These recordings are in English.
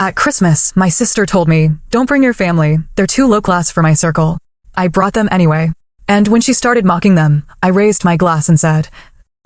At Christmas, my sister told me, "Don't bring your family, they're too low class for my circle." I brought them anyway. And when she started mocking them, I raised my glass and said,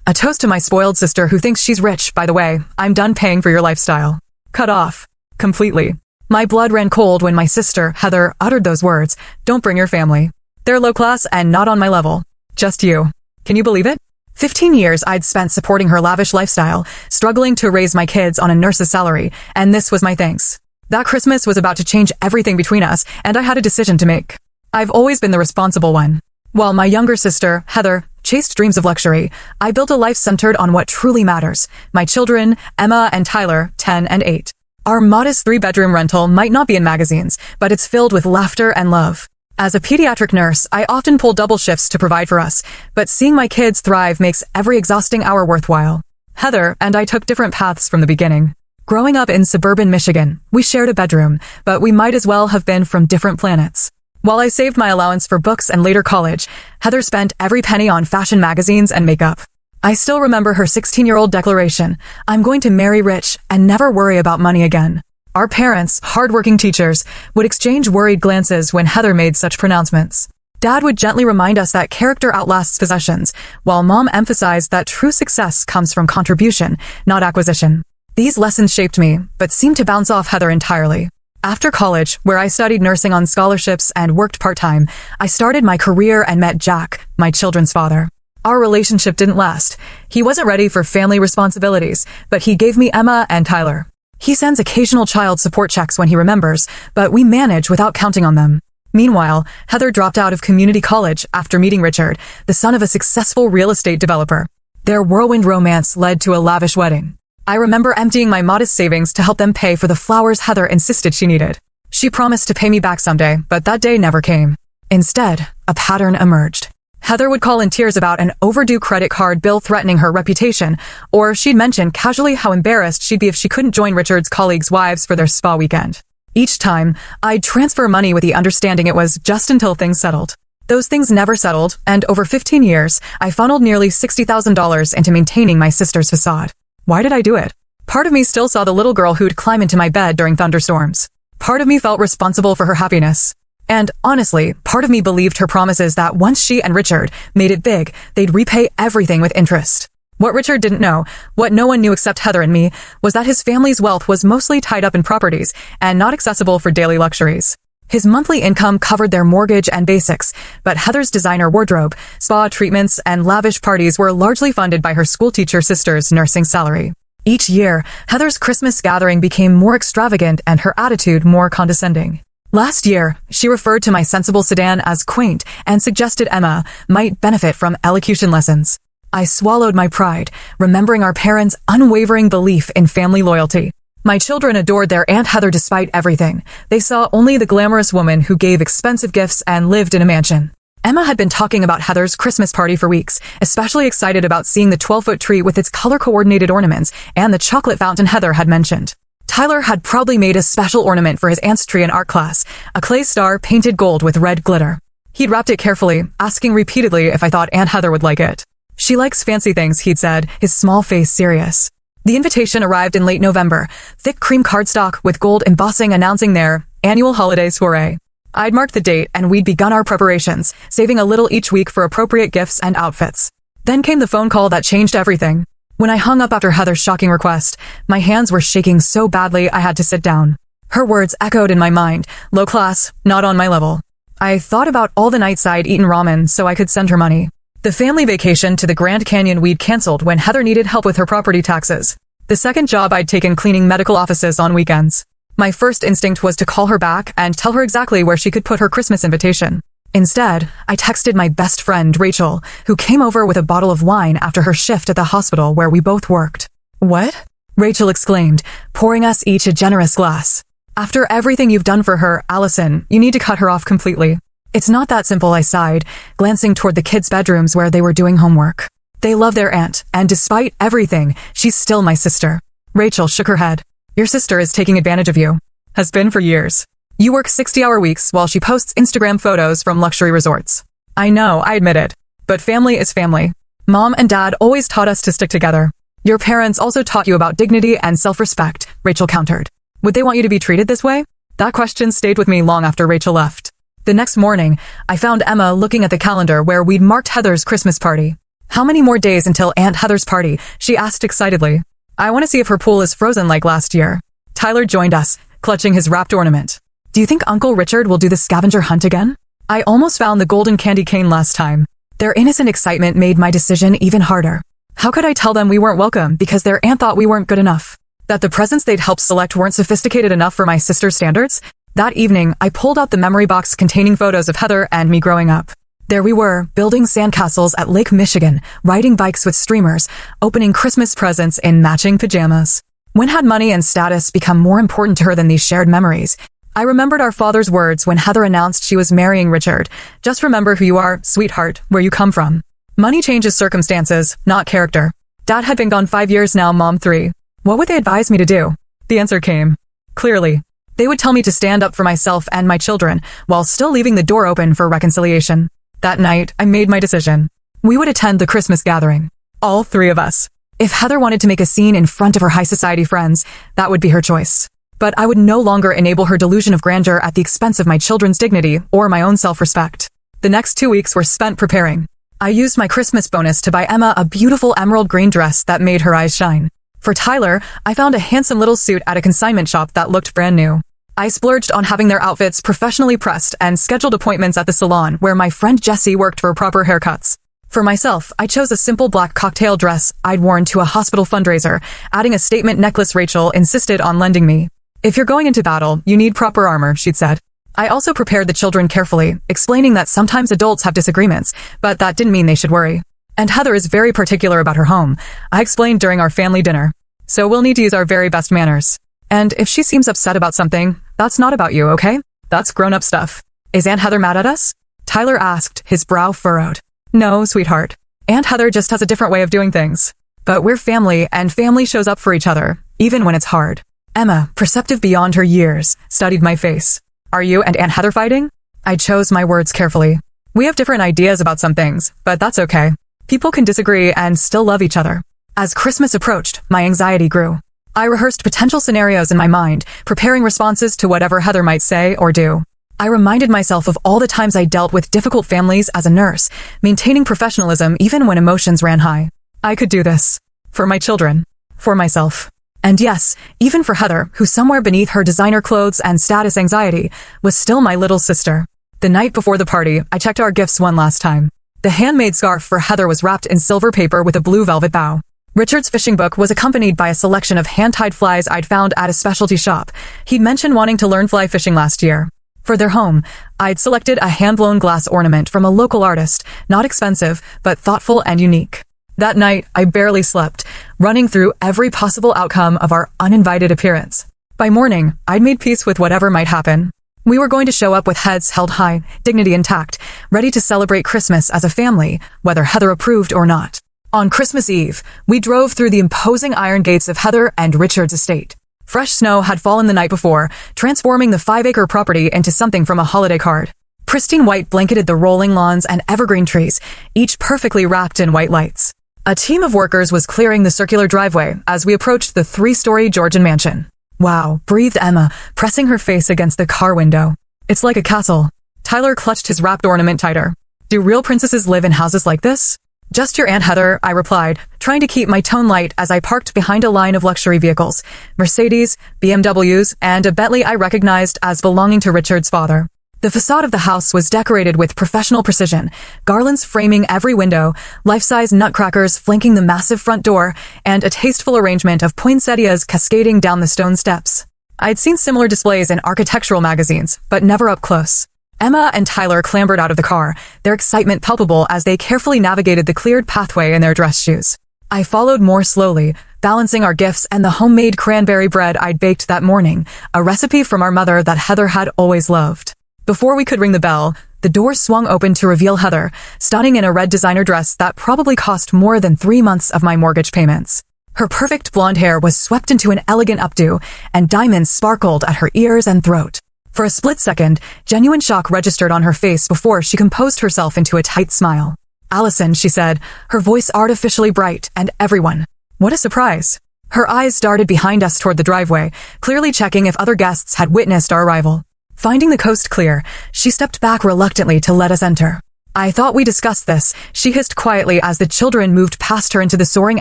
"A toast to my spoiled sister who thinks she's rich, by the way. I'm done paying for your lifestyle." Cut off. Completely. My blood ran cold when my sister, Heather, uttered those words, "Don't bring your family. They're low class and not on my level. Just you." Can you believe it? 15 years I'd spent supporting her lavish lifestyle, struggling to raise my kids on a nurse's salary, and this was my thanks. That Christmas was about to change everything between us, and I had a decision to make. I've always been the responsible one. While my younger sister, Heather, chased dreams of luxury, I built a life centered on what truly matters. My children, Emma and Tyler, 10 and 8. Our modest 3-bedroom rental might not be in magazines, but it's filled with laughter and love. As a pediatric nurse, I often pull double shifts to provide for us, but seeing my kids thrive makes every exhausting hour worthwhile. Heather and I took different paths from the beginning. Growing up in suburban Michigan, we shared a bedroom, but we might as well have been from different planets. While I saved my allowance for books and later college, Heather spent every penny on fashion magazines and makeup. I still remember her 16-year-old declaration, "I'm going to marry rich and never worry about money again." Our parents, hardworking teachers, would exchange worried glances when Heather made such pronouncements. Dad would gently remind us that character outlasts possessions, while Mom emphasized that true success comes from contribution, not acquisition. These lessons shaped me, but seemed to bounce off Heather entirely. After college, where I studied nursing on scholarships and worked part-time, I started my career and met Jack, my children's father. Our relationship didn't last. He wasn't ready for family responsibilities, but he gave me Emma and Tyler. He sends occasional child support checks when he remembers, but we manage without counting on them. Meanwhile, Heather dropped out of community college after meeting Richard, the son of a successful real estate developer. Their whirlwind romance led to a lavish wedding. I remember emptying my modest savings to help them pay for the flowers Heather insisted she needed. She promised to pay me back someday, but that day never came. Instead, a pattern emerged. Heather would call in tears about an overdue credit card bill threatening her reputation, or she'd mention casually how embarrassed she'd be if she couldn't join Richard's colleagues' wives for their spa weekend. Each time, I'd transfer money with the understanding it was just until things settled. Those things never settled, and over 15 years, I funneled nearly $60,000 into maintaining my sister's facade. Why did I do it? Part of me still saw the little girl who'd climb into my bed during thunderstorms. Part of me felt responsible for her happiness. And honestly, part of me believed her promises that once she and Richard made it big, they'd repay everything with interest. What Richard didn't know, what no one knew except Heather and me, was that his family's wealth was mostly tied up in properties and not accessible for daily luxuries. His monthly income covered their mortgage and basics, but Heather's designer wardrobe, spa treatments, and lavish parties were largely funded by her schoolteacher sister's nursing salary. Each year, Heather's Christmas gathering became more extravagant and her attitude more condescending. Last year, she referred to my sensible sedan as quaint and suggested Emma might benefit from elocution lessons. I swallowed my pride, remembering our parents' unwavering belief in family loyalty. My children adored their Aunt Heather despite everything. They saw only the glamorous woman who gave expensive gifts and lived in a mansion. Emma had been talking about Heather's Christmas party for weeks, especially excited about seeing the 12-foot tree with its color-coordinated ornaments and the chocolate fountain Heather had mentioned. Tyler had proudly made a special ornament for his aunt's tree in art class, a clay star painted gold with red glitter. He'd wrapped it carefully, asking repeatedly if I thought Aunt Heather would like it. "She likes fancy things," he'd said, his small face serious. The invitation arrived in late November, thick cream cardstock with gold embossing announcing their annual holiday soiree. I'd marked the date and we'd begun our preparations, saving a little each week for appropriate gifts and outfits. Then came the phone call that changed everything. When I hung up after Heather's shocking request, my hands were shaking so badly I had to sit down. Her words echoed in my mind, low class, not on my level. I thought about all the nights I'd eaten ramen so I could send her money. The family vacation to the Grand Canyon we'd canceled when Heather needed help with her property taxes. The second job I'd taken cleaning medical offices on weekends. My first instinct was to call her back and tell her exactly where she could put her Christmas invitation. Instead, I texted my best friend, Rachel, who came over with a bottle of wine after her shift at the hospital where we both worked. "What?" Rachel exclaimed, pouring us each a generous glass. "After everything you've done for her, Allison, you need to cut her off completely." "It's not that simple," I sighed, glancing toward the kids' bedrooms where they were doing homework. "They love their aunt, and despite everything, she's still my sister." Rachel shook her head. "Your sister is taking advantage of you. Has been for years. You work 60-hour weeks while she posts Instagram photos from luxury resorts." "I know, I admit it. But family is family. Mom and Dad always taught us to stick together." "Your parents also taught you about dignity and self-respect," Rachel countered. Would they want you to be treated this way? That question stayed with me long after Rachel left. The next morning, I found Emma looking at the calendar where we'd marked Heather's Christmas party. How many more days until Aunt Heather's party? She asked excitedly. I want to see if her pool is frozen like last year. Tyler joined us, clutching his wrapped ornament. Do you think Uncle Richard will do the scavenger hunt again? I almost found the golden candy cane last time. Their innocent excitement made my decision even harder. How could I tell them we weren't welcome because their aunt thought we weren't good enough? That the presents they'd helped select weren't sophisticated enough for my sister's standards? That evening, I pulled out the memory box containing photos of Heather and me growing up. There we were, building sandcastles at Lake Michigan, riding bikes with streamers, opening Christmas presents in matching pajamas. When had money and status become more important to her than these shared memories? I remembered our father's words when Heather announced she was marrying Richard. Just remember who you are, sweetheart, where you come from. Money changes circumstances, not character. Dad had been gone 5 years now, Mom 3. What would they advise me to do? The answer came. Clearly. They would tell me to stand up for myself and my children, while still leaving the door open for reconciliation. That night, I made my decision. We would attend the Christmas gathering. All 3 of us. If Heather wanted to make a scene in front of her high society friends, that would be her choice. But I would no longer enable her delusion of grandeur at the expense of my children's dignity or my own self-respect. The next 2 weeks were spent preparing. I used my Christmas bonus to buy Emma a beautiful emerald green dress that made her eyes shine. For Tyler, I found a handsome little suit at a consignment shop that looked brand new. I splurged on having their outfits professionally pressed and scheduled appointments at the salon where my friend Jessie worked for proper haircuts. For myself, I chose a simple black cocktail dress I'd worn to a hospital fundraiser, adding a statement necklace Rachel insisted on lending me. If you're going into battle, you need proper armor, she'd said. I also prepared the children carefully, explaining that sometimes adults have disagreements, but that didn't mean they should worry. And Heather is very particular about her home, I explained during our family dinner. So we'll need to use our very best manners. And if she seems upset about something, that's not about you, okay? That's grown-up stuff. Is Aunt Heather mad at us? Tyler asked, his brow furrowed. No, sweetheart. Aunt Heather just has a different way of doing things. But we're family, and family shows up for each other, even when it's hard. Emma, perceptive beyond her years, studied my face. Are you and Aunt Heather fighting? I chose my words carefully. We have different ideas about some things, but that's okay. People can disagree and still love each other. As Christmas approached, my anxiety grew. I rehearsed potential scenarios in my mind, preparing responses to whatever Heather might say or do. I reminded myself of all the times I dealt with difficult families as a nurse, maintaining professionalism even when emotions ran high. I could do this. For my children. For myself. And yes, even for Heather, who somewhere beneath her designer clothes and status anxiety, was still my little sister. The night before the party, I checked our gifts one last time. The handmade scarf for Heather was wrapped in silver paper with a blue velvet bow. Richard's fishing book was accompanied by a selection of hand-tied flies I'd found at a specialty shop. He'd mentioned wanting to learn fly fishing last year. For their home, I'd selected a hand-blown glass ornament from a local artist, not expensive, but thoughtful and unique. That night, I barely slept, running through every possible outcome of our uninvited appearance. By morning, I'd made peace with whatever might happen. We were going to show up with heads held high, dignity intact, ready to celebrate Christmas as a family, whether Heather approved or not. On Christmas Eve, we drove through the imposing iron gates of Heather and Richard's estate. Fresh snow had fallen the night before, transforming the 5-acre property into something from a holiday card. Pristine white blanketed the rolling lawns and evergreen trees, each perfectly wrapped in white lights. A team of workers was clearing the circular driveway as we approached the 3-story Georgian mansion. Wow, breathed Emma, pressing her face against the car window. It's like a castle. Tyler clutched his wrapped ornament tighter. Do real princesses live in houses like this? Just your Aunt Heather, I replied, trying to keep my tone light as I parked behind a line of luxury vehicles, Mercedes, BMWs, and a Bentley I recognized as belonging to Richard's father. The facade of the house was decorated with professional precision, garlands framing every window, life-size nutcrackers flanking the massive front door, and a tasteful arrangement of poinsettias cascading down the stone steps. I'd seen similar displays in architectural magazines, but never up close. Emma and Tyler clambered out of the car, their excitement palpable as they carefully navigated the cleared pathway in their dress shoes. I followed more slowly, balancing our gifts and the homemade cranberry bread I'd baked that morning, a recipe from our mother that Heather had always loved. Before we could ring the bell, the door swung open to reveal Heather, stunning in a red designer dress that probably cost more than 3 months of my mortgage payments. Her perfect blonde hair was swept into an elegant updo, and diamonds sparkled at her ears and throat. For a split second, genuine shock registered on her face before she composed herself into a tight smile. Allison, she said, her voice artificially bright, and everyone. What a surprise. Her eyes darted behind us toward the driveway, clearly checking if other guests had witnessed our arrival. Finding the coast clear, she stepped back reluctantly to let us enter. "I thought we discussed this," she hissed quietly as the children moved past her into the soaring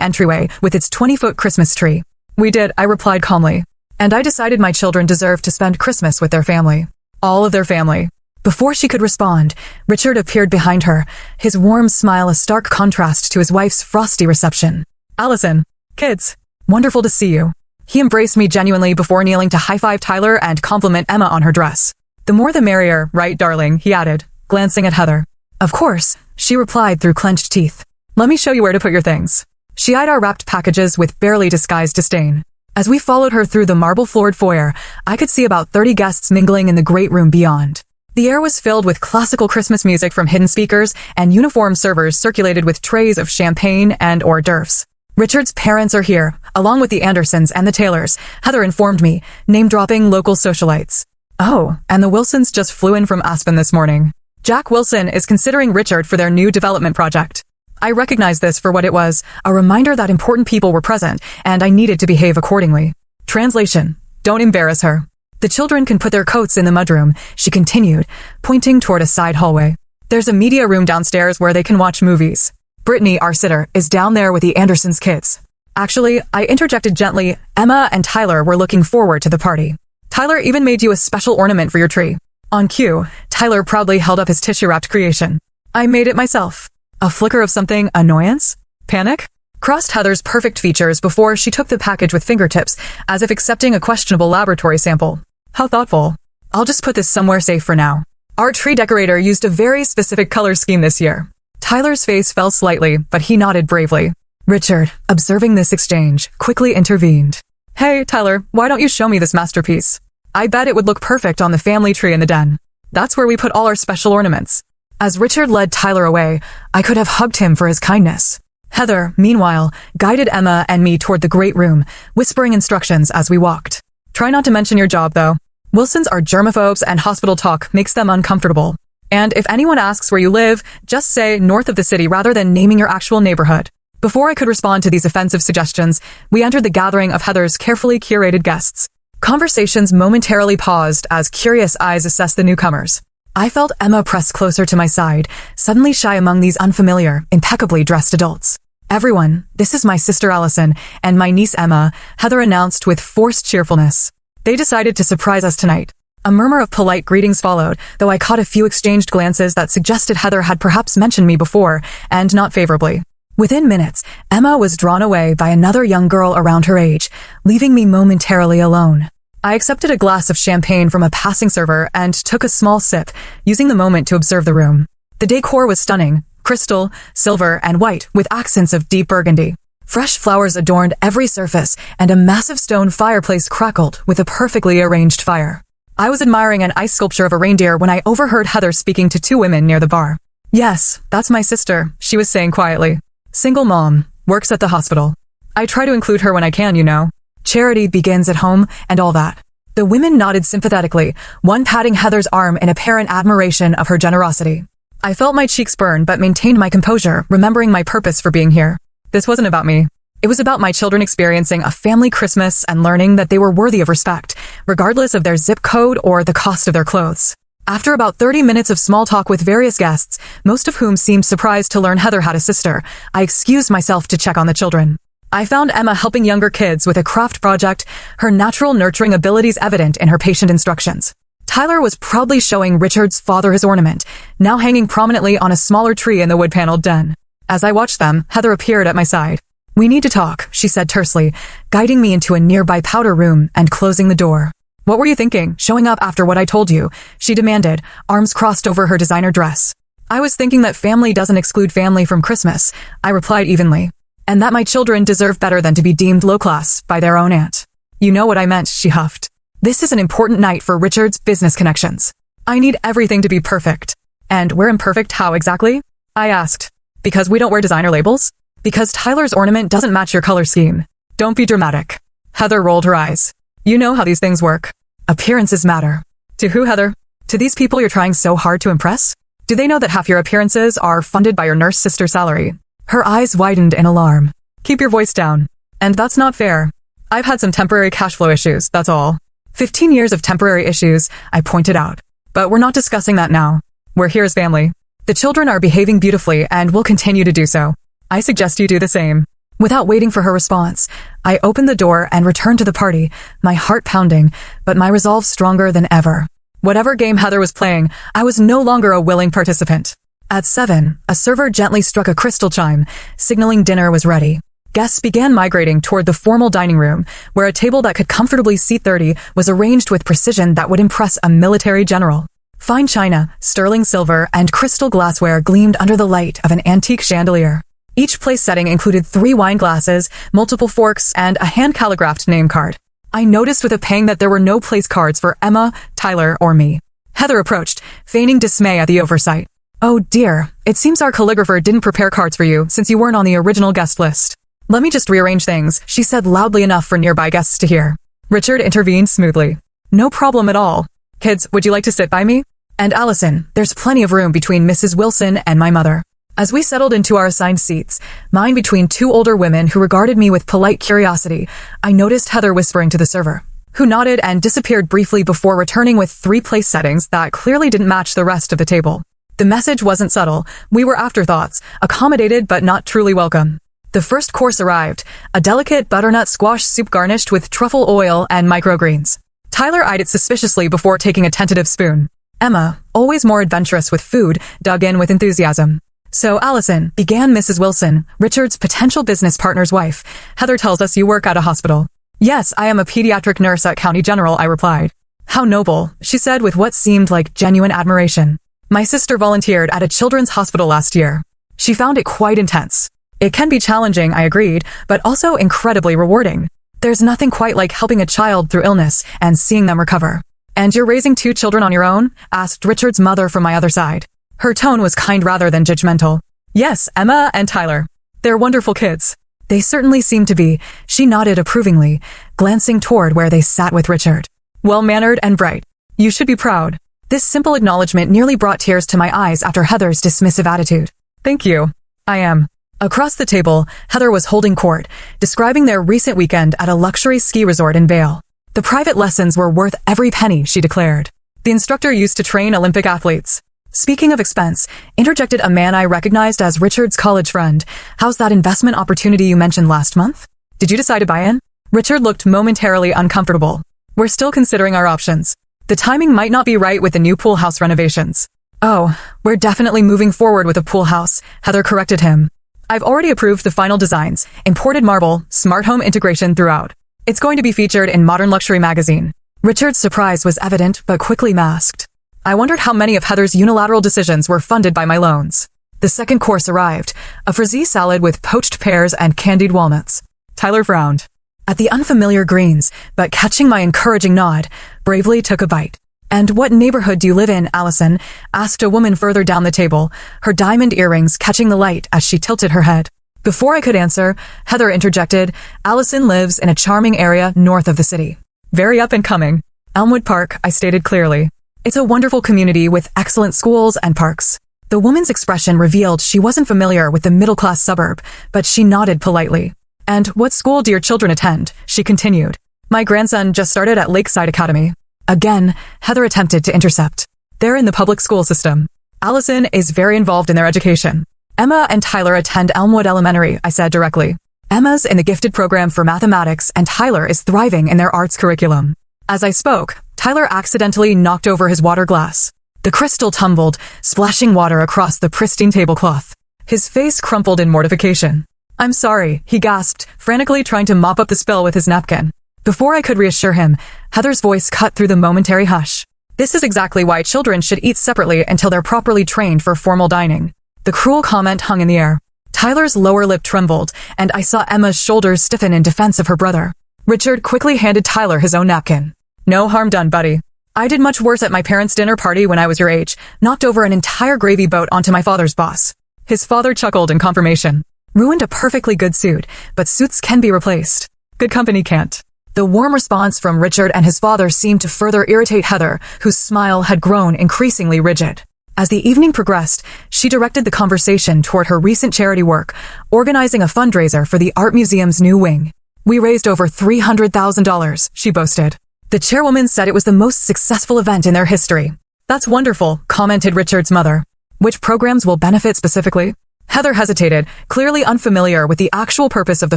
entryway with its 20-foot Christmas tree. "We did," I replied calmly. "And I decided my children deserved to spend Christmas with their family. All of their family." Before she could respond, Richard appeared behind her, his warm smile a stark contrast to his wife's frosty reception. "Allison, kids, wonderful to see you." He embraced me genuinely before kneeling to high-five Tyler and compliment Emma on her dress. "The more the merrier, right, darling?" he added, glancing at Heather. "Of course," she replied through clenched teeth. "Let me show you where to put your things." She eyed our wrapped packages with barely disguised disdain. As we followed her through the marble-floored foyer, I could see about 30 guests mingling in the great room beyond. The air was filled with classical Christmas music from hidden speakers, and uniformed servers circulated with trays of champagne and hors d'oeuvres. "Richard's parents are here, along with the Andersons and the Taylors," Heather informed me, name-dropping local socialites. "Oh, and the Wilsons just flew in from Aspen this morning. Jack Wilson is considering Richard for their new development project." I recognized this for what it was, a reminder that important people were present, and I needed to behave accordingly. Translation: "Don't embarrass her. The children can put their coats in the mudroom," she continued, pointing toward a side hallway. "There's a media room downstairs where they can watch movies. Brittany, our sitter, is down there with the Andersons' kids." Actually, I interjected gently, Emma and Tyler were looking forward to the party. "Tyler even made you a special ornament for your tree." On cue, Tyler proudly held up his tissue-wrapped creation. "I made it myself." A flicker of something, annoyance? Panic? Crossed Heather's perfect features before she took the package with fingertips, as if accepting a questionable laboratory sample. "How thoughtful. I'll just put this somewhere safe for now. Our tree decorator used a very specific color scheme this year." Tyler's face fell slightly, but he nodded bravely. Richard, observing this exchange, quickly intervened. "Hey, Tyler, why don't you show me this masterpiece? I bet it would look perfect on the family tree in the den. That's where we put all our special ornaments." As Richard led Tyler away, I could have hugged him for his kindness. Heather, meanwhile, guided Emma and me toward the great room, whispering instructions as we walked. "Try not to mention your job, though. Wilsons are germaphobes and hospital talk makes them uncomfortable. And if anyone asks where you live, just say north of the city rather than naming your actual neighborhood." Before I could respond to these offensive suggestions, we entered the gathering of Heather's carefully curated guests. Conversations momentarily paused as curious eyes assessed the newcomers. I felt Emma press closer to my side, suddenly shy among these unfamiliar, impeccably dressed adults. "Everyone, this is my sister Allison and my niece Emma," Heather announced with forced cheerfulness. "They decided to surprise us tonight." A murmur of polite greetings followed, though I caught a few exchanged glances that suggested Heather had perhaps mentioned me before, and not favorably. Within minutes, Emma was drawn away by another young girl around her age, leaving me momentarily alone. I accepted a glass of champagne from a passing server and took a small sip, using the moment to observe the room. The decor was stunning, crystal, silver, and white, with accents of deep burgundy. Fresh flowers adorned every surface, and a massive stone fireplace crackled with a perfectly arranged fire. I was admiring an ice sculpture of a reindeer when I overheard Heather speaking to two women near the bar. "Yes, that's my sister," she was saying quietly. "Single mom, works at the hospital. I try to include her when I can, you know. Charity begins at home, and all that." The women nodded sympathetically, one patting Heather's arm in apparent admiration of her generosity. I felt my cheeks burn but maintained my composure, remembering my purpose for being here. This wasn't about me. It was about my children experiencing a family Christmas and learning that they were worthy of respect, regardless of their zip code or the cost of their clothes. After about 30 minutes of small talk with various guests, most of whom seemed surprised to learn Heather had a sister, I excused myself to check on the children. I found Emma helping younger kids with a craft project, her natural nurturing abilities evident in her patient instructions. Tyler was proudly showing Richard's father his ornament, now hanging prominently on a smaller tree in the wood-paneled den. As I watched them, Heather appeared at my side. "We need to talk," she said tersely, guiding me into a nearby powder room and closing the door. "What were you thinking, showing up after what I told you?" she demanded, arms crossed over her designer dress. "I was thinking that family doesn't exclude family from Christmas," I replied evenly. "And that my children deserve better than to be deemed low-class by their own aunt." "You know what I meant," she huffed. "This is an important night for Richard's business connections. I need everything to be perfect." "And we're imperfect how exactly?" I asked. "Because we don't wear designer labels? Because Tyler's ornament doesn't match your color scheme. Don't be dramatic." Heather rolled her eyes. "You know how these things work. Appearances matter." "To who, Heather? To these people you're trying so hard to impress? Do they know that half your appearances are funded by your nurse sister's salary?" Her eyes widened in alarm. "Keep your voice down. And that's not fair. I've had some temporary cash flow issues, that's all. 15 years of temporary issues, I pointed out. But we're not discussing that now. We're here as family. The children are behaving beautifully and will continue to do so. I suggest you do the same. Without waiting for her response, I opened the door and returned to the party, my heart pounding, but my resolve stronger than ever. Whatever game Heather was playing, I was no longer a willing participant. At 7, a server gently struck a crystal chime, signaling dinner was ready. Guests began migrating toward the formal dining room, where a table that could comfortably seat 30 was arranged with precision that would impress a military general. Fine china, sterling silver, and crystal glassware gleamed under the light of an antique chandelier. Each place setting included 3 wine glasses, multiple forks, and a hand-calligraphed name card. I noticed with a pang that there were no place cards for Emma, Tyler, or me. Heather approached, feigning dismay at the oversight. Oh dear, it seems our calligrapher didn't prepare cards for you since you weren't on the original guest list. Let me just rearrange things, she said loudly enough for nearby guests to hear. Richard intervened smoothly. No problem at all. Kids, would you like to sit by me? And Allison, there's plenty of room between Mrs. Wilson and my mother. As we settled into our assigned seats, mine between 2 older women who regarded me with polite curiosity, I noticed Heather whispering to the server, who nodded and disappeared briefly before returning with 3 place settings that clearly didn't match the rest of the table. The message wasn't subtle. We were afterthoughts, accommodated but not truly welcome. The first course arrived, a delicate butternut squash soup garnished with truffle oil and microgreens. Tyler eyed it suspiciously before taking a tentative spoon. Emma, always more adventurous with food, dug in with enthusiasm. So Allison, began Mrs. Wilson, Richard's potential business partner's wife. Heather tells us you work at a hospital. Yes, I am a pediatric nurse at County General, I replied. How noble, she said with what seemed like genuine admiration. My sister volunteered at a children's hospital last year. She found it quite intense. It can be challenging, I agreed, but also incredibly rewarding. There's nothing quite like helping a child through illness and seeing them recover. And you're raising 2 children on your own? Asked Richard's mother from my other side. Her tone was kind rather than judgmental. Yes, Emma and Tyler. They're wonderful kids. They certainly seem to be, she nodded approvingly, glancing toward where they sat with Richard. Well-mannered and bright. You should be proud. This simple acknowledgement nearly brought tears to my eyes after Heather's dismissive attitude. Thank you. I am. Across the table, Heather was holding court, describing their recent weekend at a luxury ski resort in Vail. The private lessons were worth every penny, she declared. The instructor used to train Olympic athletes. Speaking of expense, interjected a man I recognized as Richard's college friend. How's that investment opportunity you mentioned last month? Did you decide to buy in? Richard looked momentarily uncomfortable. We're still considering our options. The timing might not be right with the new pool house renovations. Oh, we're definitely moving forward with a pool house, Heather corrected him. I've already approved the final designs, imported marble, smart home integration throughout. It's going to be featured in Modern Luxury magazine. Richard's surprise was evident but quickly masked. I wondered how many of Heather's unilateral decisions were funded by my loans. The second course arrived, a frisee salad with poached pears and candied walnuts. Tyler frowned. At the unfamiliar greens, but catching my encouraging nod, bravely took a bite. And what neighborhood do you live in, Allison? Asked a woman further down the table, her diamond earrings catching the light as she tilted her head. Before I could answer, Heather interjected, Allison lives in a charming area north of the city. Very up and coming. Elmwood Park, I stated clearly. It's a wonderful community with excellent schools and parks. The woman's expression revealed she wasn't familiar with the middle-class suburb, but she nodded politely. And what school do your children attend? She continued. My grandson just started at Lakeside Academy. Again, Heather attempted to intercept. They're in the public school system. Allison is very involved in their education. Emma and Tyler attend Elmwood Elementary, I said directly. Emma's in the gifted program for mathematics and Tyler is thriving in their arts curriculum. As I spoke, Tyler accidentally knocked over his water glass. The crystal tumbled, splashing water across the pristine tablecloth. His face crumpled in mortification. I'm sorry, he gasped, frantically trying to mop up the spill with his napkin. Before I could reassure him, Heather's voice cut through the momentary hush. This is exactly why children should eat separately until they're properly trained for formal dining. The cruel comment hung in the air. Tyler's lower lip trembled, and I saw Emma's shoulders stiffen in defense of her brother. Richard quickly handed Tyler his own napkin. No harm done, buddy. I did much worse at my parents' dinner party when I was your age, knocked over an entire gravy boat onto my father's boss. His father chuckled in confirmation. Ruined a perfectly good suit, but suits can be replaced. Good company can't. The warm response from Richard and his father seemed to further irritate Heather, whose smile had grown increasingly rigid. As the evening progressed, she directed the conversation toward her recent charity work, organizing a fundraiser for the Art Museum's new wing. We raised over $300,000, she boasted. The chairwoman said it was the most successful event in their history. That's wonderful, commented Richard's mother. Which programs will benefit specifically? Heather hesitated, clearly unfamiliar with the actual purpose of the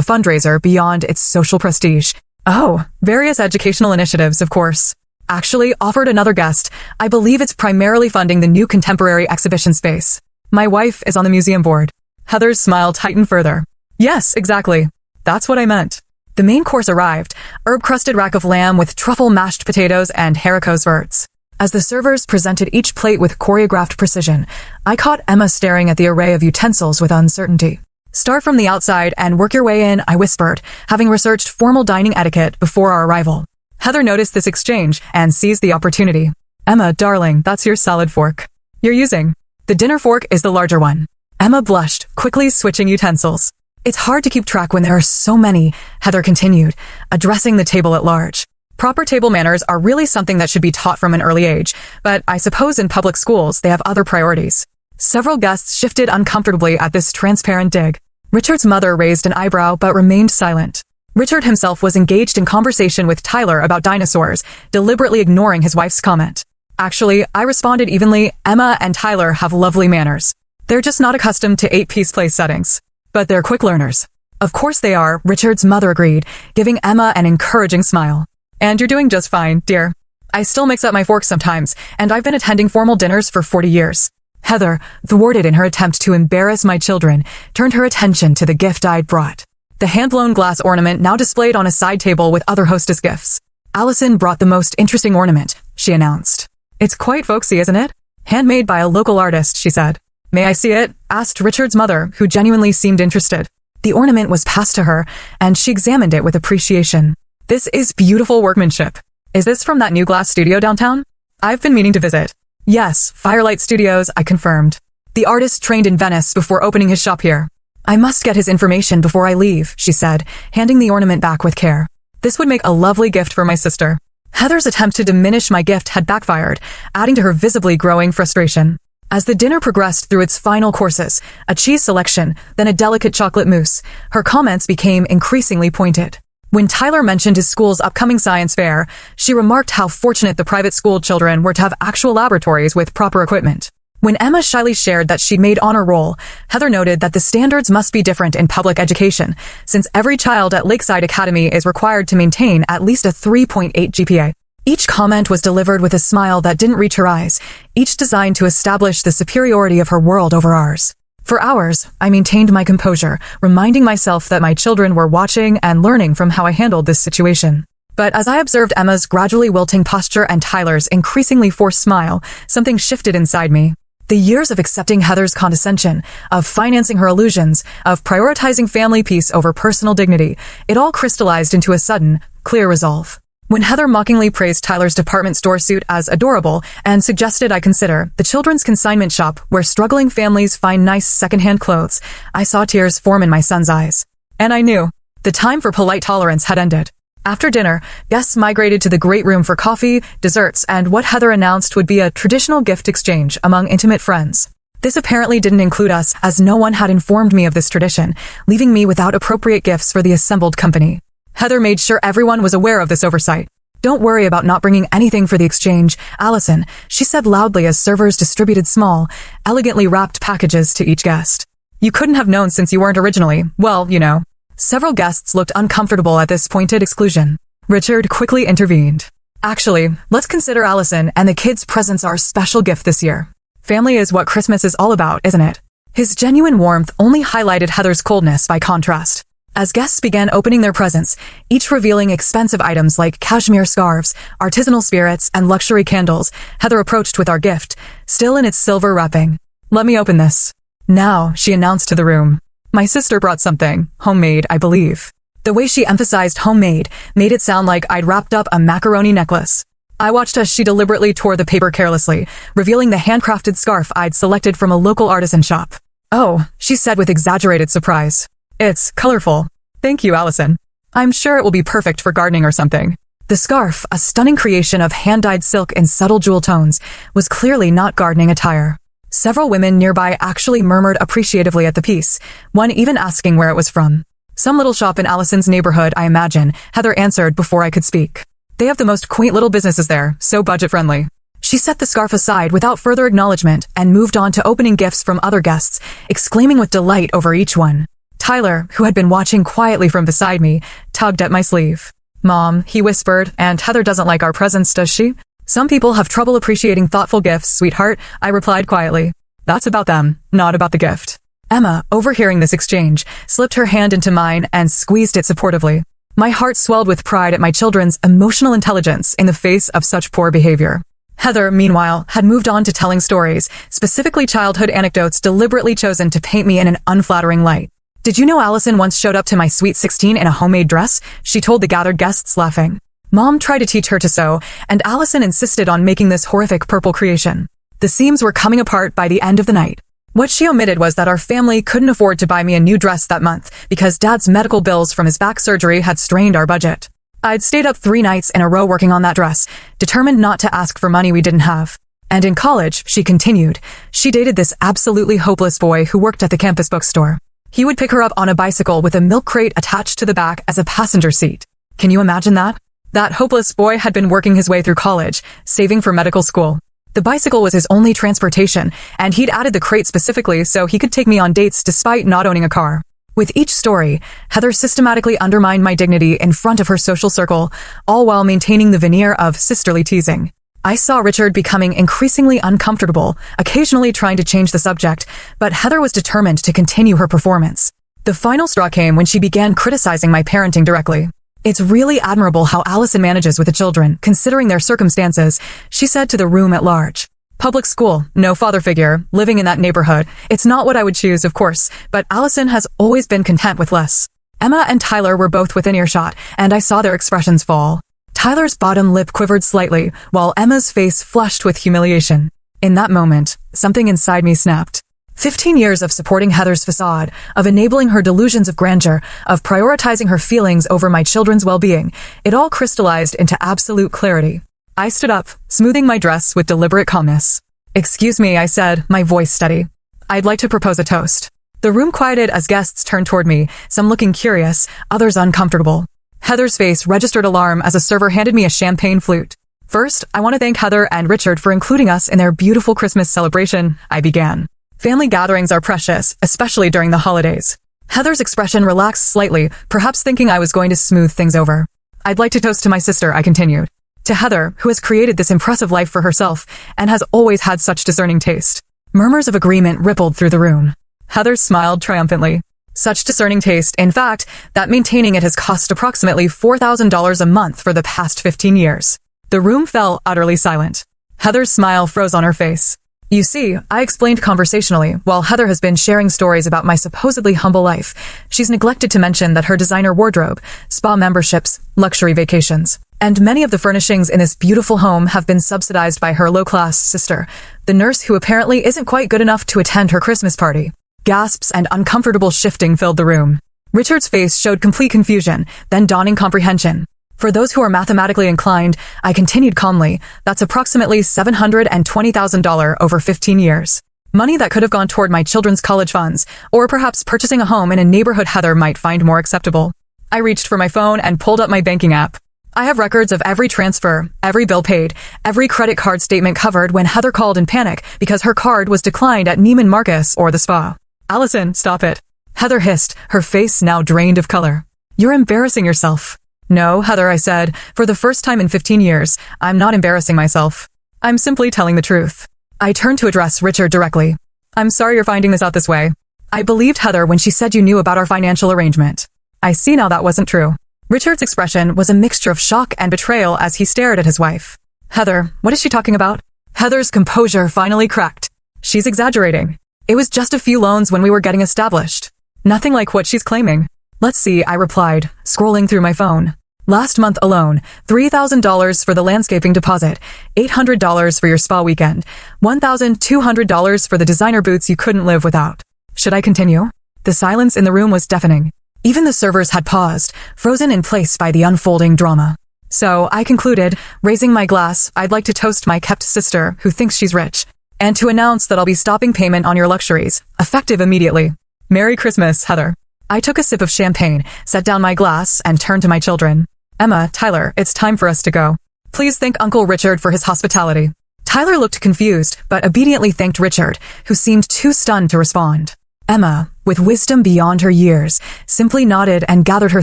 fundraiser beyond its social prestige. Oh, various educational initiatives, of course. Actually, offered another guest, I believe it's primarily funding the new contemporary exhibition space. My wife is on the museum board. Heather's smile tightened further. Yes, exactly. That's what I meant. The main course arrived, herb-crusted rack of lamb with truffle mashed potatoes and haricots verts. As the servers presented each plate with choreographed precision, I caught Emma staring at the array of utensils with uncertainty. Start from the outside and work your way in, I whispered, having researched formal dining etiquette before our arrival. Heather noticed this exchange and seized the opportunity. Emma, darling, that's your salad fork. You're using. The dinner fork is the larger one. Emma blushed, quickly switching utensils. It's hard to keep track when there are so many, Heather continued, addressing the table at large. Proper table manners are really something that should be taught from an early age, but I suppose in public schools they have other priorities. Several guests shifted uncomfortably at this transparent dig. Richard's mother raised an eyebrow but remained silent. Richard himself was engaged in conversation with Tyler about dinosaurs, deliberately ignoring his wife's comment. Actually, I responded evenly, Emma and Tyler have lovely manners. They're just not accustomed to 8-piece play settings. But they're quick learners. Of course they are, Richard's mother agreed, giving Emma an encouraging smile. And you're doing just fine, dear. I still mix up my forks sometimes, and I've been attending formal dinners for 40 years. Heather, thwarted in her attempt to embarrass my children, turned her attention to the gift I'd brought. The hand-blown glass ornament now displayed on a side table with other hostess gifts. Allison brought the most interesting ornament, she announced. It's quite folksy, isn't it? Handmade by a local artist, she said. May I see it? Asked Richard's mother, who genuinely seemed interested. The ornament was passed to her, and she examined it with appreciation. This is beautiful workmanship. Is this from that new glass studio downtown? I've been meaning to visit. Yes, Firelight Studios, I confirmed. The artist trained in Venice before opening his shop here. I must get his information before I leave, she said, handing the ornament back with care. This would make a lovely gift for my sister. Heather's attempt to diminish my gift had backfired, adding to her visibly growing frustration. As the dinner progressed through its final courses, a cheese selection, then a delicate chocolate mousse, her comments became increasingly pointed. When Tyler mentioned his school's upcoming science fair, she remarked how fortunate the private school children were to have actual laboratories with proper equipment. When Emma shyly shared that she'd made honor roll, Heather noted that the standards must be different in public education, since every child at Lakeside Academy is required to maintain at least a 3.8 GPA. Each comment was delivered with a smile that didn't reach her eyes, each designed to establish the superiority of her world over ours. For hours, I maintained my composure, reminding myself that my children were watching and learning from how I handled this situation. But as I observed Emma's gradually wilting posture and Tyler's increasingly forced smile, something shifted inside me. The years of accepting Heather's condescension, of financing her illusions, of prioritizing family peace over personal dignity, it all crystallized into a sudden, clear resolve. When Heather mockingly praised Tyler's department store suit as adorable and suggested I consider the children's consignment shop where struggling families find nice secondhand clothes, I saw tears form in my son's eyes. And I knew the time for polite tolerance had ended. After dinner, guests migrated to the great room for coffee, desserts, and what Heather announced would be a traditional gift exchange among intimate friends. This apparently didn't include us, as no one had informed me of this tradition, leaving me without appropriate gifts for the assembled company. Heather made sure everyone was aware of this oversight. Don't worry about not bringing anything for the exchange, Allison, she said loudly as servers distributed small, elegantly wrapped packages to each guest. You couldn't have known since you weren't originally, well, you know. Several guests looked uncomfortable at this pointed exclusion. Richard quickly intervened. Actually, let's consider Allison and the kids' presents our special gift this year. Family is what Christmas is all about, isn't it? His genuine warmth only highlighted Heather's coldness by contrast. As guests began opening their presents, each revealing expensive items like cashmere scarves, artisanal spirits, and luxury candles, Heather approached with our gift, still in its silver wrapping. Let me open this. Now, she announced to the room. My sister brought something, homemade, I believe. The way she emphasized homemade made it sound like I'd wrapped up a macaroni necklace. I watched as she deliberately tore the paper carelessly, revealing the handcrafted scarf I'd selected from a local artisan shop. Oh, she said with exaggerated surprise. It's colorful. Thank you, Allison. I'm sure it will be perfect for gardening or something. The scarf, a stunning creation of hand-dyed silk in subtle jewel tones, was clearly not gardening attire. Several women nearby actually murmured appreciatively at the piece, one even asking where it was from. Some little shop in Allison's neighborhood, I imagine, Heather answered before I could speak. They have the most quaint little businesses there, so budget-friendly. She set the scarf aside without further acknowledgement and moved on to opening gifts from other guests, exclaiming with delight over each one. Tyler, who had been watching quietly from beside me, tugged at my sleeve. "Mom," he whispered, "and Heather doesn't like our presents, does she?" "Some people have trouble appreciating thoughtful gifts, sweetheart," I replied quietly. "That's about them, not about the gift." Emma, overhearing this exchange, slipped her hand into mine and squeezed it supportively. My heart swelled with pride at my children's emotional intelligence in the face of such poor behavior. Heather, meanwhile, had moved on to telling stories, specifically childhood anecdotes deliberately chosen to paint me in an unflattering light. "Did you know Allison once showed up to my sweet 16 in a homemade dress?" she told the gathered guests, laughing. "Mom tried to teach her to sew, and Allison insisted on making this horrific purple creation. The seams were coming apart by the end of the night. What she omitted was that our family couldn't afford to buy me a new dress that month because Dad's medical bills from his back surgery had strained our budget. I'd stayed up 3 nights in a row working on that dress, determined not to ask for money we didn't have. And in college," she continued, "she dated this absolutely hopeless boy who worked at the campus bookstore. He would pick her up on a bicycle with a milk crate attached to the back as a passenger seat. Can you imagine that? That hopeless boy had been working his way through college, saving for medical school. The bicycle was his only transportation, and he'd added the crate specifically so he could take me on dates despite not owning a car." With each story, Heather systematically undermined my dignity in front of her social circle, all while maintaining the veneer of sisterly teasing. I saw Richard becoming increasingly uncomfortable, occasionally trying to change the subject, but Heather was determined to continue her performance. The final straw came when she began criticizing my parenting directly. "It's really admirable how Allison manages with the children, considering their circumstances," she said to the room at large. "Public school, no father figure, living in that neighborhood. It's not what I would choose, of course, but Allison has always been content with less." Emma and Tyler were both within earshot, and I saw their expressions fall. Tyler's bottom lip quivered slightly, while Emma's face flushed with humiliation. In that moment, something inside me snapped. 15 years of supporting Heather's facade, of enabling her delusions of grandeur, of prioritizing her feelings over my children's well-being, it all crystallized into absolute clarity. I stood up, smoothing my dress with deliberate calmness. "Excuse me," I said, my voice steady. "I'd like to propose a toast." The room quieted as guests turned toward me, some looking curious, others uncomfortable. Heather's face registered alarm as a server handed me a champagne flute. "First, I want to thank Heather and Richard for including us in their beautiful Christmas celebration," I began. "Family gatherings are precious, especially during the holidays." Heather's expression relaxed slightly, perhaps thinking I was going to smooth things over. "I'd like to toast to my sister," I continued. "To Heather, who has created this impressive life for herself and has always had such discerning taste." Murmurs of agreement rippled through the room. Heather smiled triumphantly. "Such discerning taste, in fact, that maintaining it has cost approximately $4,000 a month for the past 15 years. The room fell utterly silent. Heather's smile froze on her face. "You see," I explained conversationally, while Heather has been sharing stories about my supposedly humble life, she's neglected to mention that her designer wardrobe, spa memberships, luxury vacations, and many of the furnishings in this beautiful home have been subsidized by her low-class sister, the nurse who apparently isn't quite good enough to attend her Christmas party." Gasps and uncomfortable shifting filled the room. Richard's face showed complete confusion, then dawning comprehension. "For those who are mathematically inclined," I continued calmly, "that's approximately $720,000 over 15 years. Money that could have gone toward my children's college funds, or perhaps purchasing a home in a neighborhood Heather might find more acceptable." I reached for my phone and pulled up my banking app. I have records of every transfer, every bill paid, every credit card statement covered when Heather called in panic because her card was declined at Neiman Marcus or the spa. "Allison, stop it," Heather hissed, her face now drained of color. "You're embarrassing yourself." "No, Heather," I said, "for the first time in 15 years, I'm not embarrassing myself. I'm simply telling the truth." I turned to address Richard directly. "I'm sorry you're finding this out this way. I believed Heather when she said you knew about our financial arrangement. I see now that wasn't true." Richard's expression was a mixture of shock and betrayal as he stared at his wife. "Heather, what is she talking about?" Heather's composure finally cracked. "She's exaggerating. It was just a few loans when we were getting established. Nothing like what she's claiming." "Let's see," I replied, scrolling through my phone. "Last month alone, $3,000 for the landscaping deposit, $800 for your spa weekend, $1,200 for the designer boots you couldn't live without." Should I continue? The silence in the room was deafening. Even the servers had paused, frozen in place by the unfolding drama. So I concluded, raising my glass, "I'd like to toast my kept sister, who thinks she's rich, and to announce that I'll be stopping payment on your luxuries, effective immediately. Merry Christmas, Heather." I took a sip of champagne, set down my glass, and turned to my children. Emma, Tyler, it's time for us to go. Please thank Uncle Richard for his hospitality. Tyler looked confused, but obediently thanked Richard, who seemed too stunned to respond. Emma, with wisdom beyond her years, simply nodded and gathered her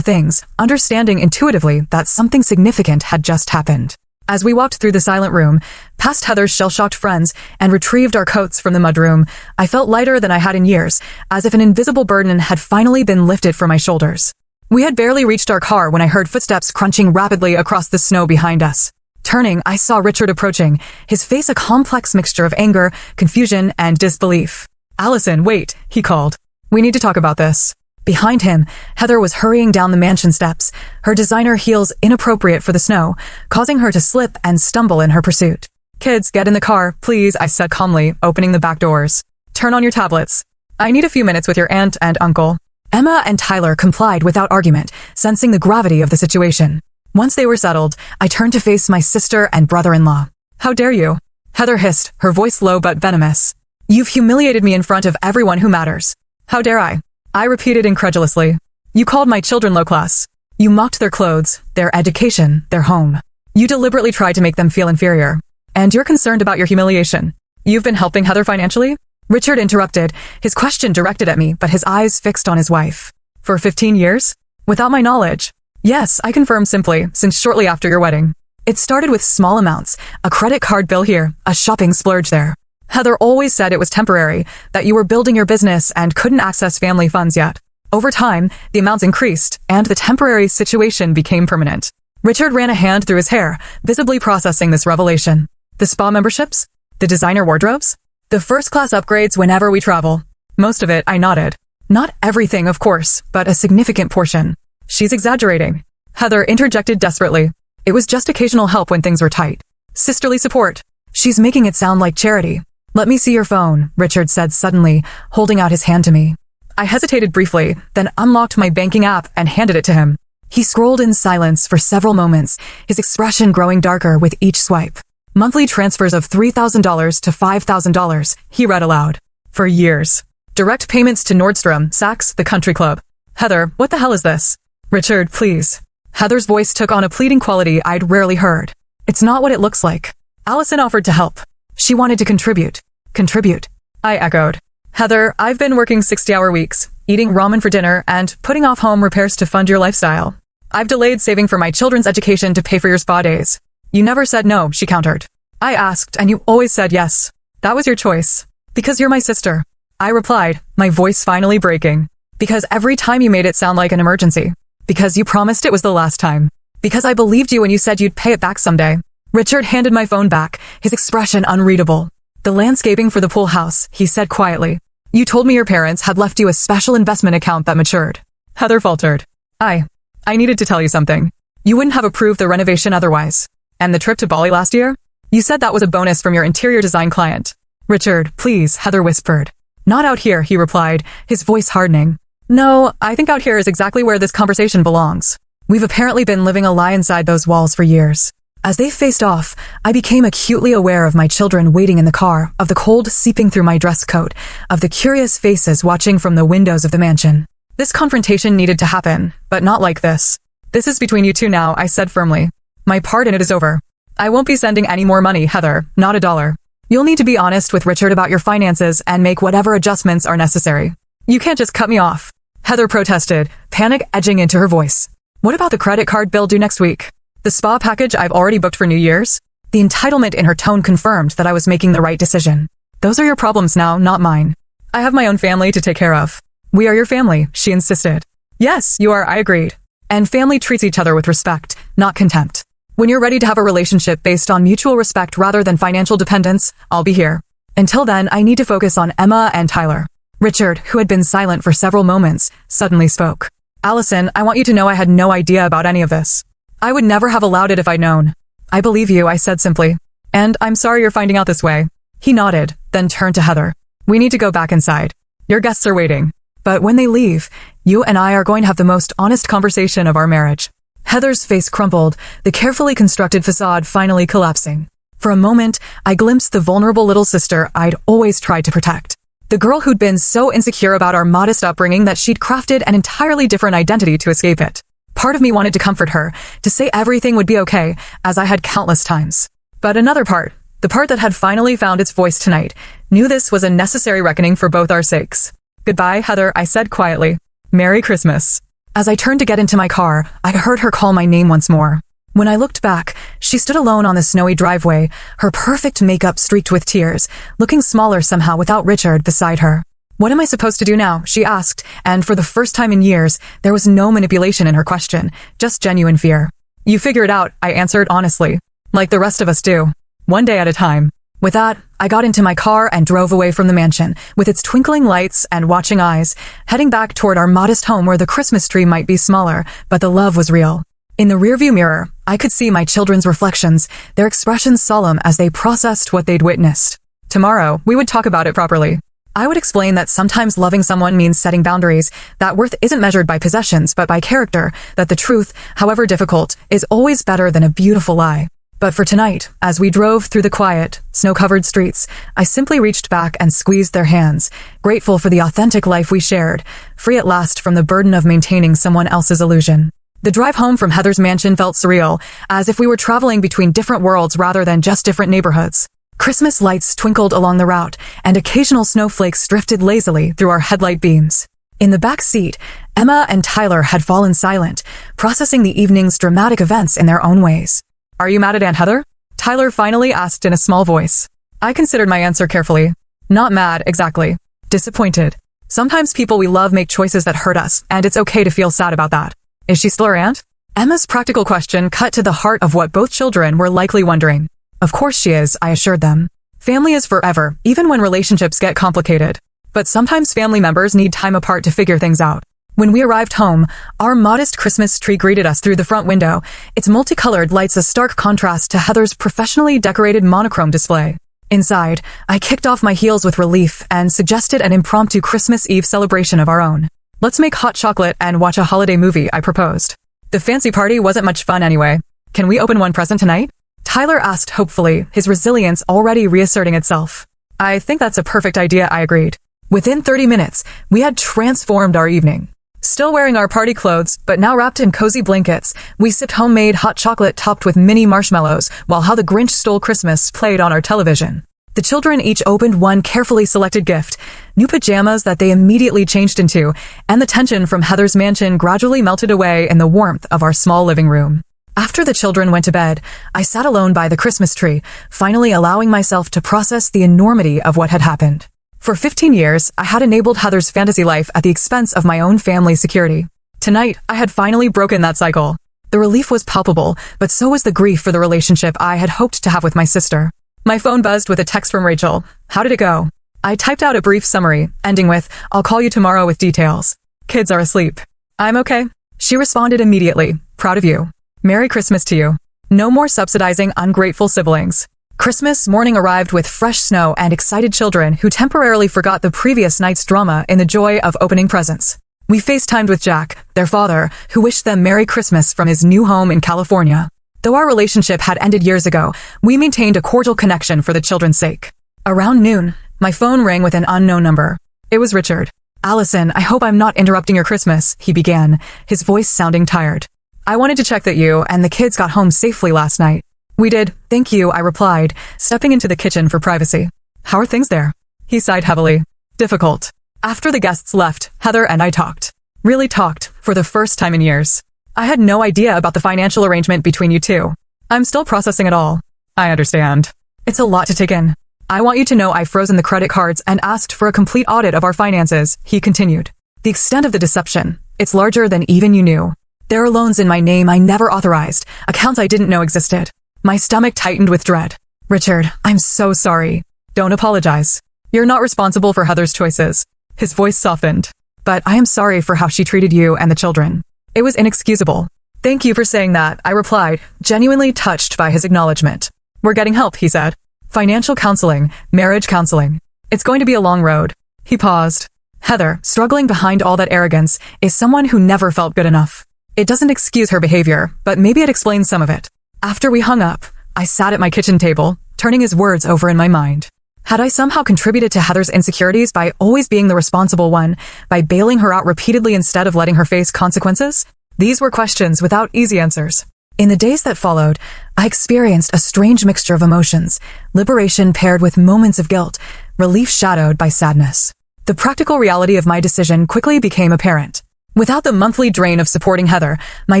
things, understanding intuitively that something significant had just happened. As we walked through the silent room, past Heather's shell-shocked friends, and retrieved our coats from the mudroom, I felt lighter than I had in years, as if an invisible burden had finally been lifted from my shoulders. We had barely reached our car when I heard footsteps crunching rapidly across the snow behind us. Turning, I saw Richard approaching, his face a complex mixture of anger, confusion, and disbelief. "Allison, wait," he called. "We need to talk about this." Behind him, Heather was hurrying down the mansion steps, her designer heels inappropriate for the snow, causing her to slip and stumble in her pursuit. "Kids, get in the car, please," I said calmly, opening the back doors. "Turn on your tablets. I need a few minutes with your aunt and uncle." Emma and Tyler complied without argument, sensing the gravity of the situation. Once they were settled, I turned to face my sister and brother-in-law. "How dare you?" Heather hissed, her voice low but venomous. "You've humiliated me in front of everyone who matters." "How dare I?" I repeated incredulously. "You called my children low class. You mocked their clothes, their education, their home. You deliberately tried to make them feel inferior. And you're concerned about your humiliation. You've been helping Heather financially?" Richard interrupted, his question directed at me, but his eyes fixed on his wife. "For 15 years? Without my knowledge?" "Yes," I confirmed simply, "since shortly after your wedding. It started with small amounts, a credit card bill here, a shopping splurge there. Heather always said it was temporary, that you were building your business and couldn't access family funds yet. Over time, the amounts increased, and the temporary situation became permanent." Richard ran a hand through his hair, visibly processing this revelation. "The spa memberships? The designer wardrobes? The first-class upgrades whenever we travel?" "Most of it," I nodded. "Not everything, of course, but a significant portion." "She's exaggerating." Heather interjected desperately. "It was just occasional help when things were tight. Sisterly support. She's making it sound like charity." "Let me see your phone," Richard said suddenly, holding out his hand to me. I hesitated briefly, then unlocked my banking app and handed it to him. He scrolled in silence for several moments, his expression growing darker with each swipe. "Monthly transfers of $3,000 to $5,000, he read aloud. "For years. Direct payments to Nordstrom, Saks, the country club." "Heather, what the hell is this?" "Richard, please." Heather's voice took on a pleading quality I'd rarely heard. "It's not what it looks like." Allison offered to help. She wanted to contribute. "Contribute?" I echoed. "Heather, I've been working 60-hour weeks, eating ramen for dinner, and putting off home repairs to fund your lifestyle. I've delayed saving for my children's education to pay for your spa days. You never said no," she countered. "I asked, and you always said yes. That was your choice. Because you're my sister." I replied, my voice finally breaking. "Because every time you made it sound like an emergency. Because you promised it was the last time. Because I believed you when you said you'd pay it back someday." Richard handed my phone back, his expression unreadable. "The landscaping for the pool house," he said quietly. "You told me your parents had left you a special investment account that matured." Heather faltered. I needed to tell you something. You wouldn't have approved the renovation otherwise. And the trip to Bali last year? You said that was a bonus from your interior design client." "Richard, please," Heather whispered. "Not out here," he replied, his voice hardening. "No, I think out here is exactly where this conversation belongs. We've apparently been living a lie inside those walls for years." As they faced off, I became acutely aware of my children waiting in the car, of the cold seeping through my dress coat, of the curious faces watching from the windows of the mansion. This confrontation needed to happen, but not like this. "This is between you two now," I said firmly. "My part in it is over. I won't be sending any more money, Heather, not a dollar. You'll need to be honest with Richard about your finances and make whatever adjustments are necessary. You can't just cut me off." Heather protested, panic edging into her voice. "What about the credit card bill due next week? The spa package I've already booked for New Year's?" The entitlement in her tone confirmed that I was making the right decision. "Those are your problems now, not mine. I have my own family to take care of." "We are your family," she insisted. "Yes, you are," I agreed. "And family treats each other with respect, not contempt. When you're ready to have a relationship based on mutual respect rather than financial dependence, I'll be here. Until then, I need to focus on Emma and Tyler." Richard, who had been silent for several moments, suddenly spoke. "Allison, I want you to know I had no idea about any of this. I would never have allowed it if I'd known." "I believe you," I said simply. "And I'm sorry you're finding out this way." He nodded, then turned to Heather. "We need to go back inside. Your guests are waiting. But when they leave, you and I are going to have the most honest conversation of our marriage." Heather's face crumpled, the carefully constructed facade finally collapsing. For a moment, I glimpsed the vulnerable little sister I'd always tried to protect. The girl who'd been so insecure about our modest upbringing that she'd crafted an entirely different identity to escape it. Part of me wanted to comfort her, to say everything would be okay, as I had countless times. But another part, the part that had finally found its voice tonight, knew this was a necessary reckoning for both our sakes. "Goodbye, Heather," I said quietly. "Merry Christmas." As I turned to get into my car, I heard her call my name once more. When I looked back, she stood alone on the snowy driveway, her perfect makeup streaked with tears, looking smaller somehow without Richard beside her. "What am I supposed to do now?" she asked, and for the first time in years, there was no manipulation in her question, just genuine fear. "You figure it out," I answered honestly. "Like the rest of us do. One day at a time." With that, I got into my car and drove away from the mansion, with its twinkling lights and watching eyes, heading back toward our modest home where the Christmas tree might be smaller, but the love was real. In the rearview mirror, I could see my children's reflections, their expressions solemn as they processed what they'd witnessed. Tomorrow, we would talk about it properly. I would explain that sometimes loving someone means setting boundaries, that worth isn't measured by possessions but by character, that the truth, however difficult, is always better than a beautiful lie. But for tonight, as we drove through the quiet, snow-covered streets, I simply reached back and squeezed their hands, grateful for the authentic life we shared, free at last from the burden of maintaining someone else's illusion. The drive home from Heather's mansion felt surreal, as if we were traveling between different worlds rather than just different neighborhoods. Christmas lights twinkled along the route, and occasional snowflakes drifted lazily through our headlight beams. In the back seat, Emma and Tyler had fallen silent, processing the evening's dramatic events in their own ways. "Are you mad at Aunt Heather?" Tyler finally asked in a small voice. I considered my answer carefully. Not mad, exactly. Disappointed. Sometimes people we love make choices that hurt us, and it's okay to feel sad about that. "Is she still our aunt?" Emma's practical question cut to the heart of what both children were likely wondering. "Of course she is," I assured them. "Family is forever, even when relationships get complicated. But sometimes family members need time apart to figure things out." When we arrived home, our modest Christmas tree greeted us through the front window, its multicolored lights a stark contrast to Heather's professionally decorated monochrome display. Inside, I kicked off my heels with relief and suggested an impromptu Christmas Eve celebration of our own. "Let's make hot chocolate and watch a holiday movie," I proposed. "The fancy party wasn't much fun anyway. Can we open one present tonight?" Tyler asked hopefully, his resilience already reasserting itself. "I think that's a perfect idea," I agreed. Within 30 minutes, we had transformed our evening. Still wearing our party clothes, but now wrapped in cozy blankets, we sipped homemade hot chocolate topped with mini marshmallows, while How the Grinch Stole Christmas played on our television. The children each opened one carefully selected gift, new pajamas that they immediately changed into, and the tension from Heather's mansion gradually melted away in the warmth of our small living room. After the children went to bed, I sat alone by the Christmas tree, finally allowing myself to process the enormity of what had happened. For 15 years, I had enabled Heather's fantasy life at the expense of my own family's security. Tonight, I had finally broken that cycle. The relief was palpable, but so was the grief for the relationship I had hoped to have with my sister. My phone buzzed with a text from Rachel. "How did it go?" I typed out a brief summary, ending with, "I'll call you tomorrow with details. Kids are asleep." "I'm okay." She responded immediately, "Proud of you. Merry Christmas to you. No more subsidizing ungrateful siblings." Christmas morning arrived with fresh snow and excited children who temporarily forgot the previous night's drama in the joy of opening presents. We FaceTimed with Jack, their father, who wished them Merry Christmas from his new home in California. Though our relationship had ended years ago, we maintained a cordial connection for the children's sake. Around noon, my phone rang with an unknown number. It was Richard. "Allison, I hope I'm not interrupting your Christmas," he began, his voice sounding tired. "I wanted to check that you and the kids got home safely last night." "We did, thank you," I replied, stepping into the kitchen for privacy. "How are things there?" He sighed heavily. "Difficult." After the guests left, Heather and I talked. Really talked, for the first time in years. I had no idea about the financial arrangement between you two. I'm still processing it all. I understand. It's a lot to take in. "I want you to know I've frozen the credit cards and asked for a complete audit of our finances," he continued. "The extent of the deception, it's larger than even you knew. There are loans in my name I never authorized, accounts I didn't know existed." My stomach tightened with dread. "Richard, I'm so sorry." "Don't apologize. You're not responsible for Heather's choices." His voice softened. "But I am sorry for how she treated you and the children. It was inexcusable." "Thank you for saying that," I replied, genuinely touched by his acknowledgement. "We're getting help," he said. "Financial counseling, marriage counseling. It's going to be a long road." He paused. Heather, struggling behind all that arrogance, is someone who never felt good enough. It doesn't excuse her behavior, but maybe it explains some of it. After we hung up, I sat at my kitchen table, turning his words over in my mind. Had I somehow contributed to Heather's insecurities by always being the responsible one, by bailing her out repeatedly instead of letting her face consequences? These were questions without easy answers. In the days that followed, I experienced a strange mixture of emotions, liberation paired with moments of guilt, relief shadowed by sadness. The practical reality of my decision quickly became apparent. Without the monthly drain of supporting Heather, my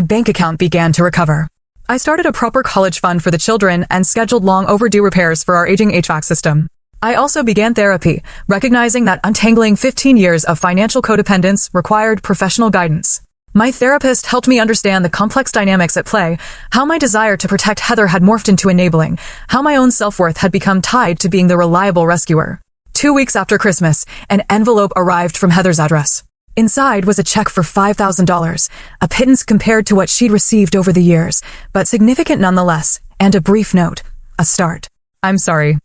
bank account began to recover. I started a proper college fund for the children and scheduled long overdue repairs for our aging HVAC system. I also began therapy, recognizing that untangling 15 years of financial codependence required professional guidance. My therapist helped me understand the complex dynamics at play, how my desire to protect Heather had morphed into enabling, how my own self-worth had become tied to being the reliable rescuer. 2 weeks after Christmas, an envelope arrived from Heather's address. Inside was a check for $5,000, a pittance compared to what she'd received over the years, but significant nonetheless, and a brief note. A start. I'm sorry.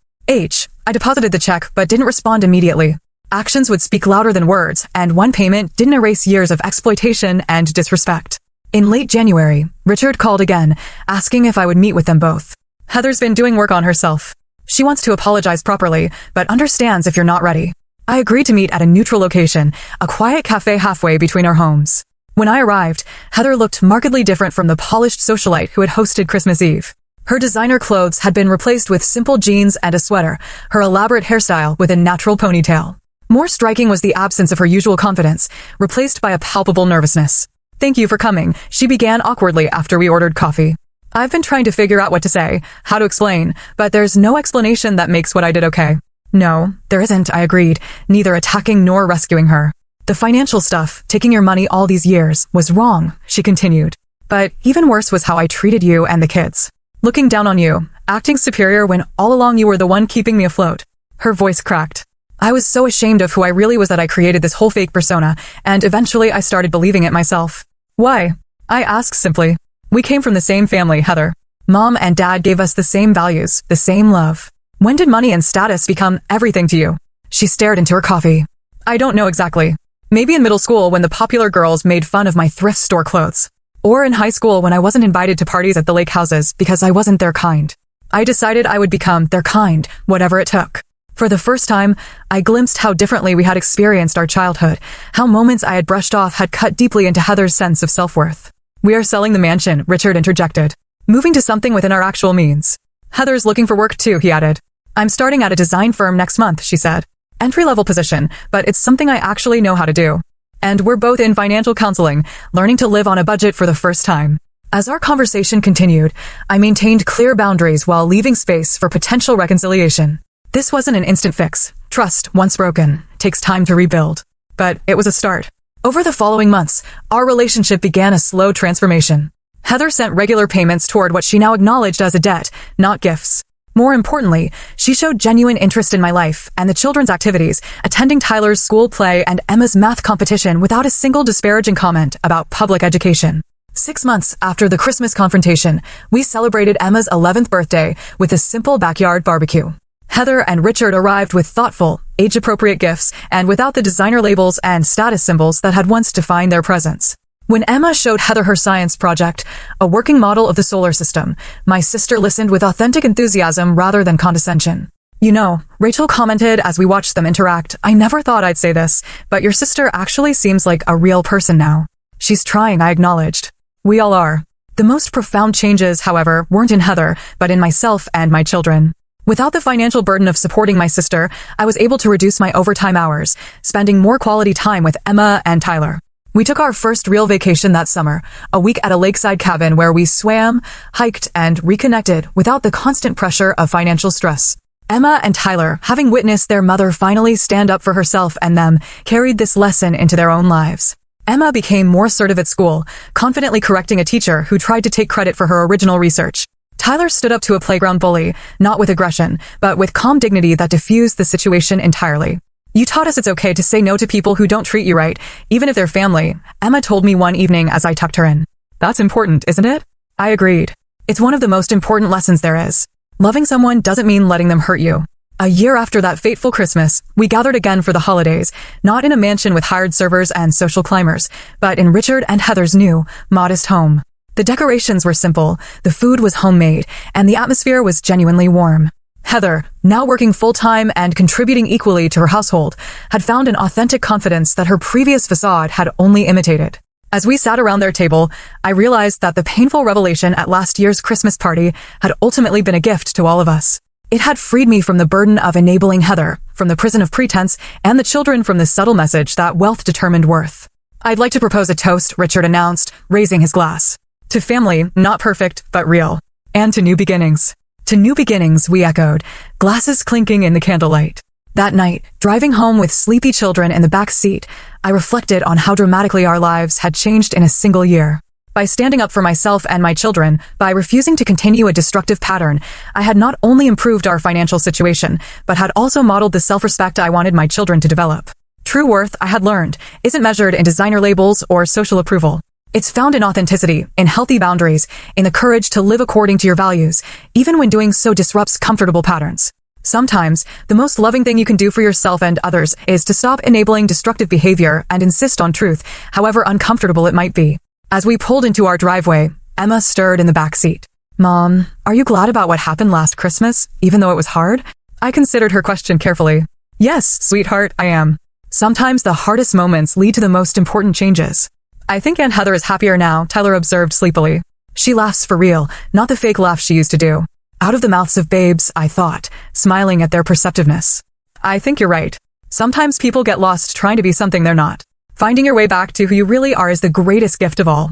I deposited the check but didn't respond immediately. Actions would speak louder than words, and one payment didn't erase years of exploitation and disrespect. In late January, Richard called again, asking if I would meet with them both. Heather's been doing work on herself. She wants to apologize properly, but understands if you're not ready. I agreed to meet at a neutral location, a quiet cafe halfway between our homes. When I arrived, Heather looked markedly different from the polished socialite who had hosted Christmas Eve. Her designer clothes had been replaced with simple jeans and a sweater, her elaborate hairstyle with a natural ponytail. More striking was the absence of her usual confidence, replaced by a palpable nervousness. Thank you for coming, she began awkwardly after we ordered coffee. I've been trying to figure out what to say, how to explain, but there's no explanation that makes what I did okay. No, there isn't, I agreed, neither attacking nor rescuing her. The financial stuff, taking your money all these years, was wrong, she continued. But even worse was how I treated you and the kids. Looking down on you, acting superior when all along you were the one keeping me afloat. Her voice cracked. I was so ashamed of who I really was that I created this whole fake persona, and eventually I started believing it myself. Why? I asked simply. We came from the same family, Heather. Mom and Dad gave us the same values, the same love. When did money and status become everything to you? She stared into her coffee. I don't know exactly. Maybe in middle school when the popular girls made fun of my thrift store clothes. Or in high school when I wasn't invited to parties at the lake houses because I wasn't their kind. I decided I would become their kind, whatever it took. For the first time, I glimpsed how differently we had experienced our childhood, how moments I had brushed off had cut deeply into Heather's sense of self-worth. We are selling the mansion, Richard interjected. Moving to something within our actual means. Heather's looking for work too, he added. I'm starting at a design firm next month, she said. Entry-level position, but it's something I actually know how to do. And we're both in financial counseling, learning to live on a budget for the first time. As our conversation continued, I maintained clear boundaries while leaving space for potential reconciliation. This wasn't an instant fix. Trust, once broken, takes time to rebuild. But it was a start. Over the following months, our relationship began a slow transformation. Heather sent regular payments toward what she now acknowledged as a debt, not gifts. More importantly, she showed genuine interest in my life and the children's activities, attending Tyler's school play and Emma's math competition without a single disparaging comment about public education. 6 months after the Christmas confrontation, we celebrated Emma's 11th birthday with a simple backyard barbecue. Heather and Richard arrived with thoughtful, age-appropriate gifts and without the designer labels and status symbols that had once defined their presence. When Emma showed Heather her science project, a working model of the solar system, my sister listened with authentic enthusiasm rather than condescension. You know, Rachel commented as we watched them interact, I never thought I'd say this, but your sister actually seems like a real person now. She's trying, I acknowledged. We all are. The most profound changes, however, weren't in Heather, but in myself and my children. Without the financial burden of supporting my sister, I was able to reduce my overtime hours, spending more quality time with Emma and Tyler. We took our first real vacation that summer, a week at a lakeside cabin where we swam, hiked, and reconnected without the constant pressure of financial stress. Emma and Tyler, having witnessed their mother finally stand up for herself and them, carried this lesson into their own lives. Emma became more assertive at school, confidently correcting a teacher who tried to take credit for her original research. Tyler stood up to a playground bully, not with aggression, but with calm dignity that diffused the situation entirely. You taught us it's okay to say no to people who don't treat you right, even if they're family, Emma told me one evening as I tucked her in. That's important, isn't it? I agreed. It's one of the most important lessons there is. Loving someone doesn't mean letting them hurt you. A year after that fateful Christmas, we gathered again for the holidays, not in a mansion with hired servers and social climbers, but in Richard and Heather's new, modest home. The decorations were simple, the food was homemade, and the atmosphere was genuinely warm. Heather, now working full-time and contributing equally to her household, had found an authentic confidence that her previous facade had only imitated. As we sat around their table, I realized that the painful revelation at last year's Christmas party had ultimately been a gift to all of us. It had freed me from the burden of enabling Heather, from the prison of pretense, and the children from the subtle message that wealth determined worth. "I'd like to propose a toast," Richard announced, raising his glass. "To family, not perfect, but real. And to new beginnings." "To new beginnings," we echoed, glasses clinking in the candlelight. That night, driving home with sleepy children in the back seat, I reflected on how dramatically our lives had changed in a single year. By standing up for myself and my children, by refusing to continue a destructive pattern, I had not only improved our financial situation, but had also modeled the self-respect I wanted my children to develop. True worth, I had learned, isn't measured in designer labels or social approval. It's found in authenticity, in healthy boundaries, in the courage to live according to your values, even when doing so disrupts comfortable patterns. Sometimes, the most loving thing you can do for yourself and others is to stop enabling destructive behavior and insist on truth, however uncomfortable it might be. As we pulled into our driveway, Emma stirred in the back seat. "Mom, are you glad about what happened last Christmas, even though it was hard?" I considered her question carefully. "Yes, sweetheart, I am. Sometimes the hardest moments lead to the most important changes." "I think Aunt Heather is happier now," Tyler observed sleepily. "She laughs for real, not the fake laugh she used to do." Out of the mouths of babes, I thought, smiling at their perceptiveness. "I think you're right. Sometimes people get lost trying to be something they're not. Finding your way back to who you really are is the greatest gift of all."